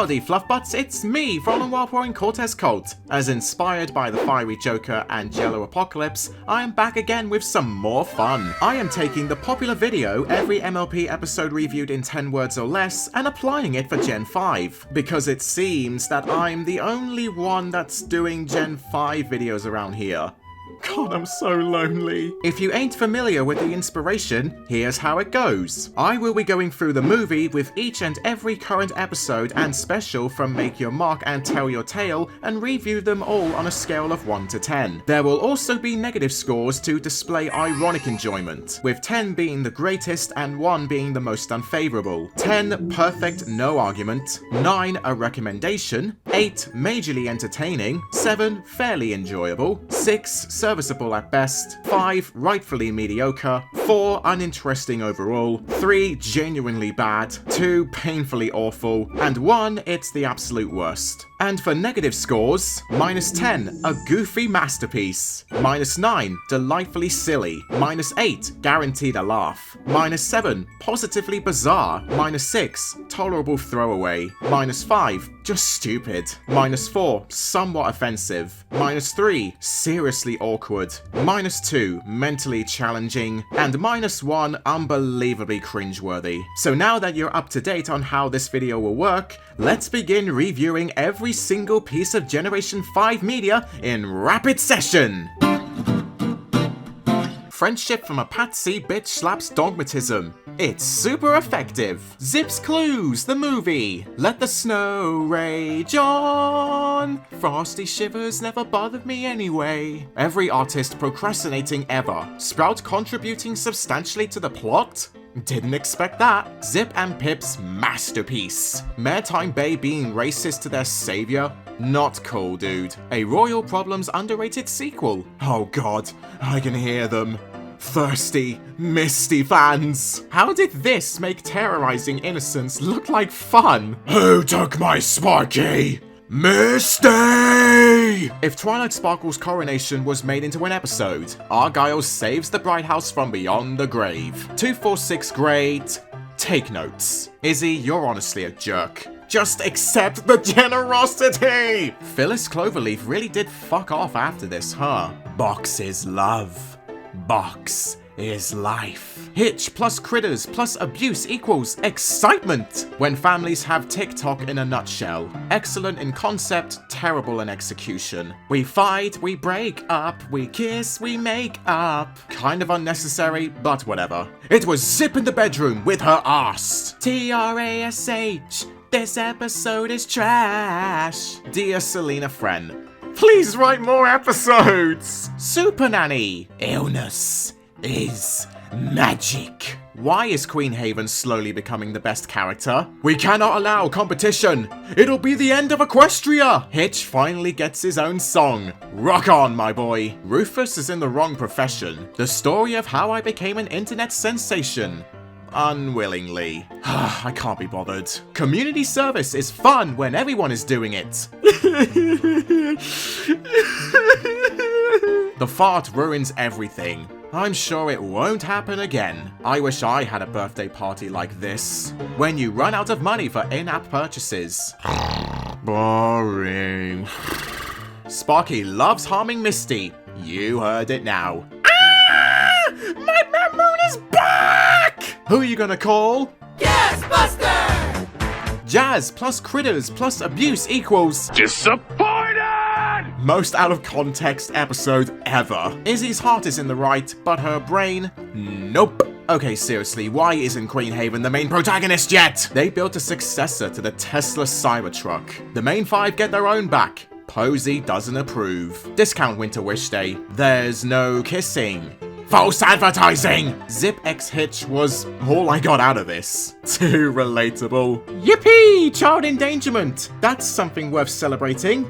Howdy Fluffbutts, it's me, FaolanCortez Cult. As inspired by the fiery Joker and Jellocalypse, I am back again with some more fun. I am taking the popular video, every MLP episode reviewed in 10 words or less, and applying it for Gen 5, because it seems that I'm the only one that's doing Gen 5 videos around here. God, I'm so lonely. If you ain't familiar with the inspiration, here's how it goes. I will be going through the movie with each and every current episode and special from Make Your Mark and Tell Your Tale and review them all on a scale of 1 to 10. There will also be negative scores to display ironic enjoyment, with 10 being the greatest and 1 being the most unfavourable. 10 perfect, no argument. 9 a recommendation. 8 majorly entertaining. 7 fairly enjoyable. 6 serviceable at best, 5 rightfully mediocre, 4 uninteresting overall, 3 genuinely bad, 2 painfully awful, and 1 it's the absolute worst. And for negative scores, -10, a goofy masterpiece, -9, delightfully silly, -8, guaranteed a laugh, -7, positively bizarre, -6, tolerable throwaway, -5, just stupid, -4, somewhat offensive, -3, seriously awkward, -2, mentally challenging, and -1, unbelievably cringeworthy. So now that you're up to date on how this video will work, let's begin reviewing every single piece of Generation 5 media in rapid session! Friendship from a patsy bitch slaps dogmatism. It's super effective. Zipp's Clues, the movie. Let the snow rage on. Frosty shivers never bothered me anyway. Every artist procrastinating ever. Sprout contributing substantially to the plot? Didn't expect that. Zipp and Pipp's masterpiece. Maritime Bay being racist to their savior? Not cool, dude. A Royal Problems underrated sequel. Oh god, I can hear them. Thirsty, misty fans. How did this make terrorizing innocents look like fun? Who took my Sparky? Misty! If Twilight Sparkle's coronation was made into an episode, Argyle saves the Bright House from beyond the grave. 246 great. Take notes. Izzy, you're honestly a jerk. Just accept the generosity! Phyllis Cloverleaf really did fuck off after this, huh? Box is love. Box is life. Hitch plus critters plus abuse equals excitement. When families have TikTok in a nutshell. Excellent in concept, terrible in execution. We fight, we break up, we kiss, we make up. Kind of unnecessary, but whatever. It was Zipp in the bedroom with her ass. TRASH. This episode is trash. Dear Selena Friend, please write more episodes! Super Nanny! Illness is magic. Why is Queen Haven slowly becoming the best character? We cannot allow competition! It'll be the end of Equestria! Hitch finally gets his own song. Rock on, my boy. Rufus is in the wrong profession. The story of how I became an internet sensation. Unwillingly. I can't be bothered. Community service is fun when everyone is doing it. The fart ruins everything. I'm sure it won't happen again. I wish I had a birthday party like this. When you run out of money for in-app purchases. Boring. Sparky loves harming Misty. You heard it now. My moon is back! Who are you gonna call? Gasbuster! Jazz plus critters plus abuse equals disappointed! Most out of context episode ever. Izzy's heart is in the right, but her brain, nope. Okay, seriously, why isn't Queen Haven the main protagonist yet? They built a successor to the Tesla Cybertruck. The main 5 get their own back. Posey doesn't approve. Discount Winter Wish Day. There's no kissing. False advertising! Zipp x Hitch was all I got out of this. Too relatable. Yippee! Child endangerment! That's something worth celebrating.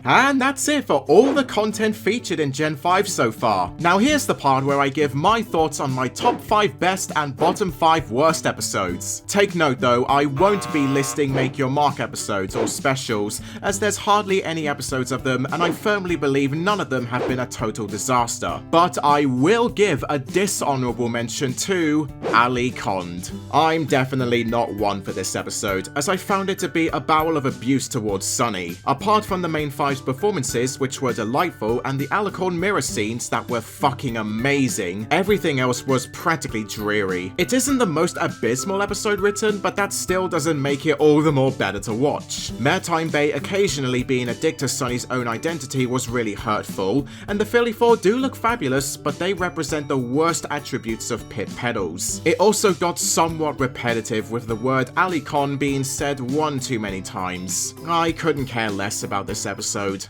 And that's it for all the content featured in Gen 5 so far. Now here's the part where I give my thoughts on my top 5 best and bottom 5 worst episodes. Take note though, I won't be listing Make Your Mark episodes or specials, as there's hardly any episodes of them and I firmly believe none of them have been a total disaster. But I will give a dishonourable mention to ARIESALPINESAVI. I'm definitely not one for this episode, as I found it to be a bowel of abuse towards Sunny. Apart from the main 5's performances, which were delightful, and the Alicorn mirror scenes that were fucking amazing, everything else was practically dreary. It isn't the most abysmal episode written, but that still doesn't make it all the more better to watch. Maritime Bay occasionally being a dick to Sunny's own identity was really hurtful, and the Philly 4 do look fabulous, but they represent the worst attributes of Pipp pedals. It also got somewhat repetitive, with the word Alicorn being said one too many times. I couldn't care less about this episode.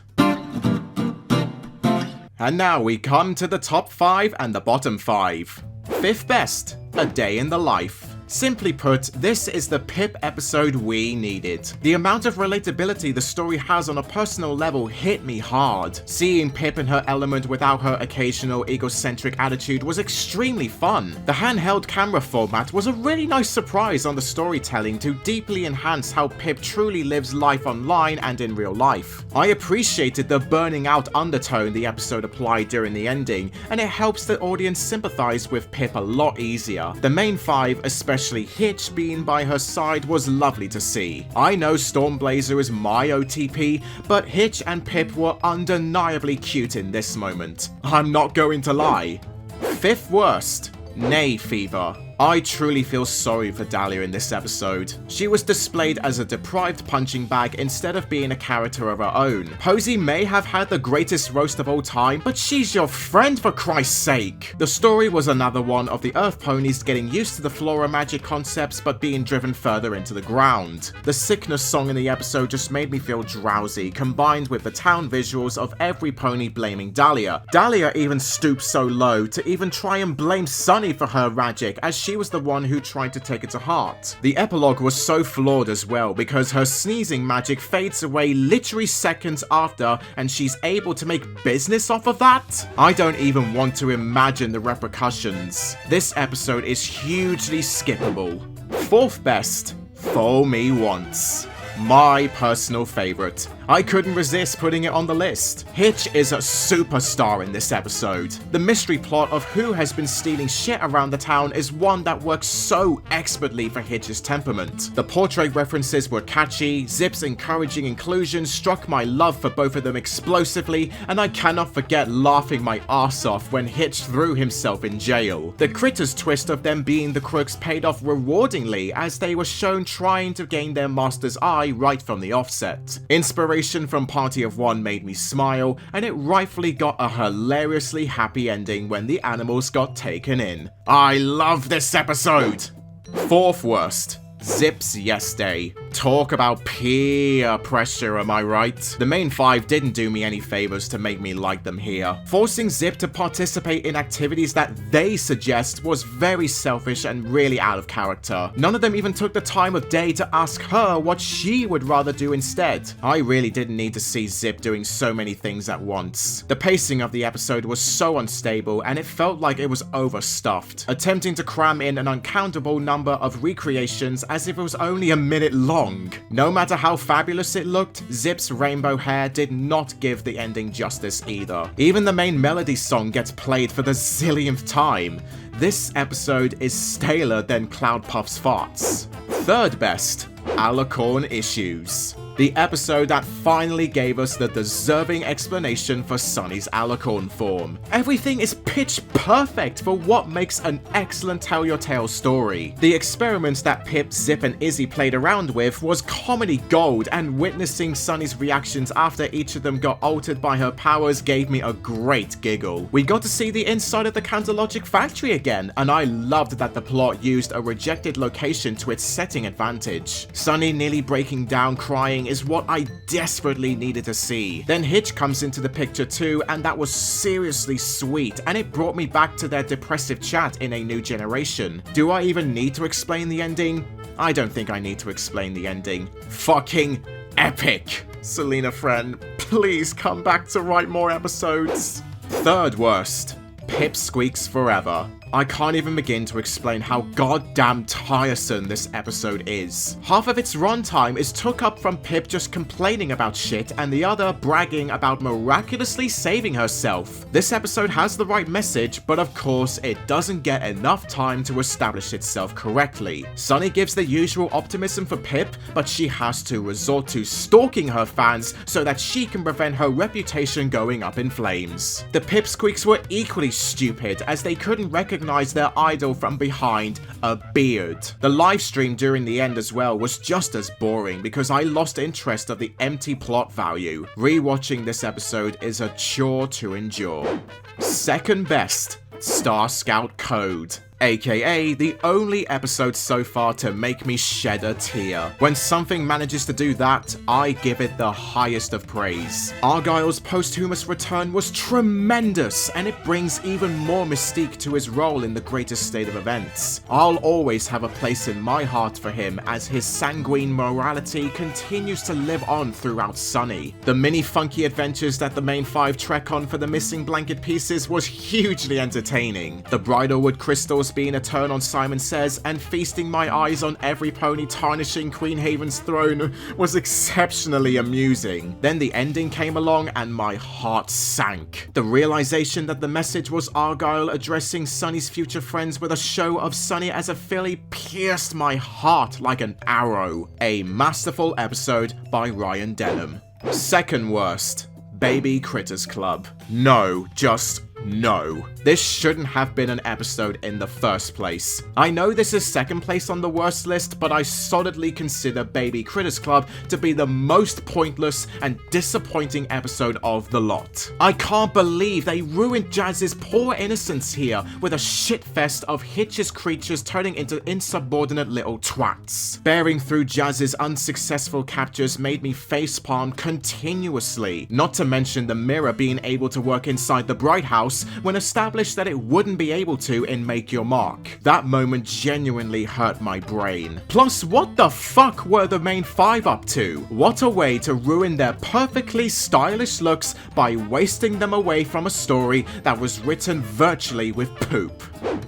And now we come to the top 5 and the bottom 5. 5th best, A Day in the Life. Simply put, this is the Pipp episode we needed. The amount of relatability the story has on a personal level hit me hard. Seeing Pipp in her element without her occasional egocentric attitude was extremely fun. The handheld camera format was a really nice surprise on the storytelling to deeply enhance how Pipp truly lives life online and in real life. I appreciated the burning out undertone the episode applied during the ending, and it helps the audience sympathize with Pipp a lot easier. The main 5, especially Hitch being by her side, was lovely to see. I know Stormblazer is my OTP, but Hitch and Pipp were undeniably cute in this moment. I'm not going to lie. 5th worst, Nay Fever. I truly feel sorry for Dahlia in this episode. She was displayed as a deprived punching bag instead of being a character of her own. Posey may have had the greatest roast of all time, but she's your friend for Christ's sake. The story was another one of the Earth ponies getting used to the flora magic concepts but being driven further into the ground. The sickness song in the episode just made me feel drowsy, combined with the town visuals of every pony blaming Dahlia. Dahlia even stooped so low to even try and blame Sunny for her magic, as she was the one who tried to take it to heart. The epilogue was so flawed as well, because her sneezing magic fades away literally seconds after and she's able to make business off of that? I don't even want to imagine the repercussions. This episode is hugely skippable. 4th best, Fool Me Once. My personal favourite. I couldn't resist putting it on the list. Hitch is a superstar in this episode. The mystery plot of who has been stealing shit around the town is one that works so expertly for Hitch's temperament. The portrait references were catchy, Zipp's encouraging inclusion struck my love for both of them explosively, and I cannot forget laughing my arse off when Hitch threw himself in jail. The critters twist of them being the crooks paid off rewardingly, as they were shown trying to gain their master's eye right from the offset. Inspiration from Party of One made me smile, and it rightfully got a hilariously happy ending when the animals got taken in. I love this episode! 4th worst, Zipp's Yes Day. Talk about peer pressure, am I right? The main 5 didn't do me any favors to make me like them here. Forcing Zipp to participate in activities that they suggest was very selfish and really out of character. None of them even took the time of day to ask her what she would rather do instead. I really didn't need to see Zipp doing so many things at once. The pacing of the episode was so unstable, and it felt like it was overstuffed, attempting to cram in an uncountable number of recreations as if it was only a minute long. No matter how fabulous it looked, Zipp's rainbow hair did not give the ending justice either. Even the main melody song gets played for the zillionth time. This episode is staler than Cloudpuff's farts. 3rd best, Alicorn Issues. The episode that finally gave us the deserving explanation for Sunny's Alicorn form. Everything is pitch perfect for what makes an excellent Tell Your Tale story. The experiments that Pipp, Zipp, and Izzy played around with was comedy gold, and witnessing Sunny's reactions after each of them got altered by her powers gave me a great giggle. We got to see the inside of the Counterlogic factory again, and I loved that the plot used a rejected location to its setting advantage. Sunny nearly breaking down crying is what I desperately needed to see. Then Hitch comes into the picture too, and that was seriously sweet, and it brought me back to their depressive chat in A New Generation. Do I even need to explain the ending? I don't think I need to explain the ending. Fucking epic! Selena friend, please come back to write more episodes. Third worst, Pipp squeaks forever. I can't even begin to explain how goddamn tiresome this episode is. Half of its runtime is took up from Pipp just complaining about shit and the other bragging about miraculously saving herself. This episode has the right message, but of course it doesn't get enough time to establish itself correctly. Sunny gives the usual optimism for Pipp, but she has to resort to stalking her fans so that she can prevent her reputation going up in flames. The Pipp squeaks were equally stupid as they couldn't recognize their idol from behind a beard. The live stream during the end as well was just as boring because I lost interest of the empty plot value. Rewatching this episode is a chore to endure. Second best, Star Scout Code. AKA the only episode so far to make me shed a tear. When something manages to do that, I give it the highest of praise. Argyle's posthumous return was tremendous, and it brings even more mystique to his role in the greatest state of events. I'll always have a place in my heart for him as his sanguine morality continues to live on throughout Sunny. The mini funky adventures that the main five trek on for the missing blanket pieces was hugely entertaining. The bridalwood crystals being a turn on Simon Says and feasting my eyes on every pony tarnishing Queen Haven's throne was exceptionally amusing. Then the ending came along and my heart sank. The realization that the message was Argyle addressing Sunny's future friends with a show of Sunny as a filly pierced my heart like an arrow. A masterful episode by Ryan Denham. Second worst, Baby Critters Club. No, just no. This shouldn't have been an episode in the first place. I know this is second place on the worst list, but I solidly consider Baby Critters Club to be the most pointless and disappointing episode of the lot. I can't believe they ruined Jazz's poor innocence here with a shitfest of Hitch's creatures turning into insubordinate little twats. Bearing through Jazz's unsuccessful captures made me facepalm continuously, not to mention the mirror being able to work inside the Bright House when established that it wouldn't be able to in Make Your Mark. That moment genuinely hurt my brain. Plus, what the fuck were the main five up to? What a way to ruin their perfectly stylish looks by wasting them away from a story that was written virtually with poop.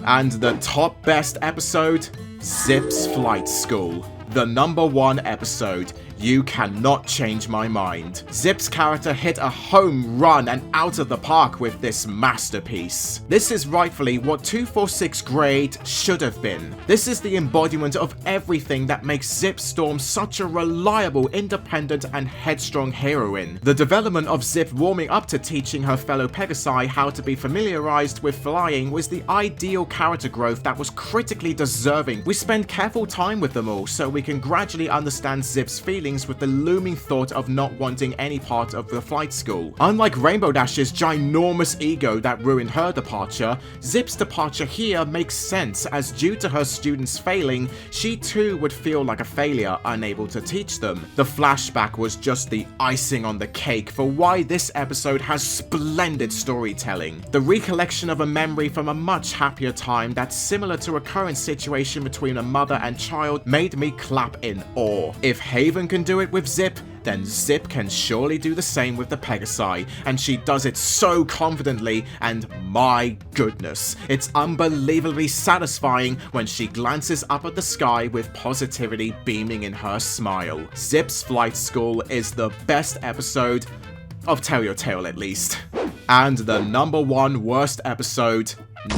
And the top best episode? Zipp's Flight School. The #1 episode. You cannot change my mind. Zipp's character hit a home run and out of the park with this masterpiece. This is rightfully what 246 grade should have been. This is the embodiment of everything that makes Zipp Storm such a reliable, independent, and headstrong heroine. The development of Zipp warming up to teaching her fellow Pegasi how to be familiarized with flying was the ideal character growth that was critically deserving. We spend careful time with them all so we can gradually understand Zipp's feelings with the looming thought of not wanting any part of the flight school. Unlike Rainbow Dash's ginormous ego that ruined her departure, Zipp's departure here makes sense as due to her students failing, she too would feel like a failure, unable to teach them. The flashback was just the icing on the cake for why this episode has splendid storytelling. The recollection of a memory from a much happier time that's similar to a current situation between a mother and child made me clap in awe. If Haven can do it with Zipp, then Zipp can surely do the same with the Pegasi, and she does it so confidently, and my goodness, it's unbelievably satisfying when she glances up at the sky with positivity beaming in her smile. Zipp's Flight School is the best episode of Tell Your Tale, at least. And the #1 worst episode,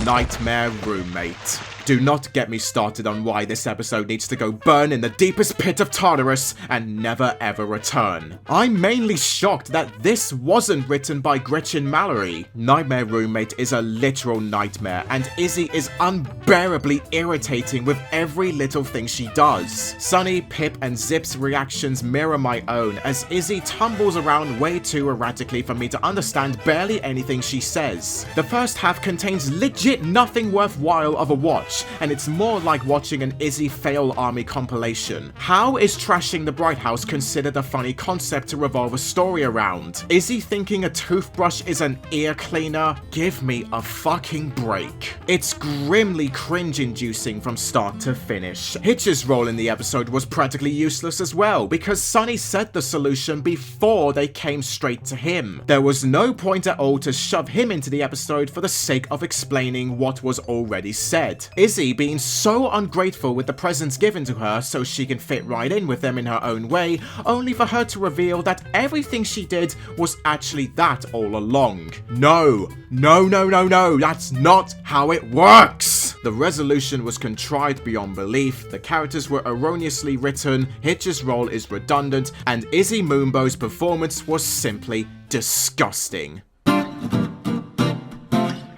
Nightmare Roommate. Do not get me started on why this episode needs to go burn in the deepest pit of Tartarus and never ever return. I'm mainly shocked that this wasn't written by Gretchen Mallory. Nightmare Roommate is a literal nightmare, and Izzy is unbearably irritating with every little thing she does. Sunny, Pipp, and Zipp's reactions mirror my own as Izzy tumbles around way too erratically for me to understand barely anything she says. The first half contains legit nothing worthwhile of a watch, Hitch, and it's more like watching an Izzy fail army compilation. How is trashing the Bright House considered a funny concept to revolve a story around? Izzy thinking a toothbrush is an ear cleaner? Give me a fucking break. It's grimly cringe-inducing from start to finish. Hitch's role in the episode was practically useless as well, because Sunny said the solution before they came straight to him. There was no point at all to shove him into the episode for the sake of explaining what was already said. Izzy being so ungrateful with the presents given to her so she can fit right in with them in her own way, only for her to reveal that everything she did was actually that all along. No, that's not how it works! The resolution was contrived beyond belief, the characters were erroneously written, Hitch's role is redundant, and Izzy Moonbow's performance was simply disgusting.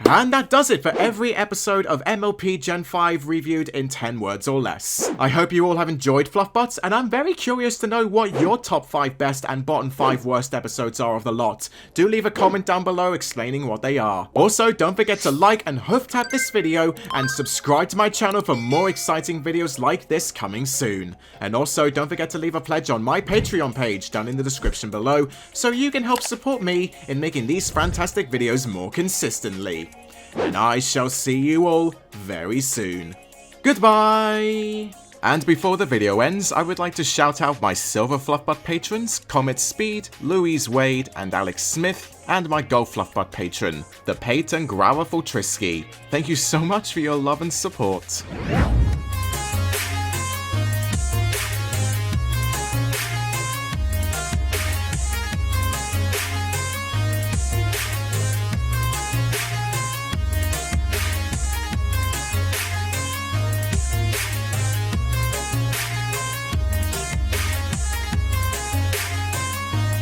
And that does it for every episode of MLP Gen 5 reviewed in 10 words or less. I hope you all have enjoyed Fluffbutts, and I'm very curious to know what your top 5 best and bottom 5 worst episodes are of the lot. Do leave a comment down below explaining what they are. Also, don't forget to like and hoof tap this video, and subscribe to my channel for more exciting videos like this coming soon. And also, don't forget to leave a pledge on my Patreon page down in the description below, so you can help support me in making these fantastic videos more consistently. And I shall see you all very soon. Goodbye! And before the video ends, I would like to shout out my Silver Fluffbutt patrons, Comet Speed, Louise Wade, and Alex Smith, and my Gold Fluffbutt patron, the Pate and Growler Trisky. Thank you so much for your love and support.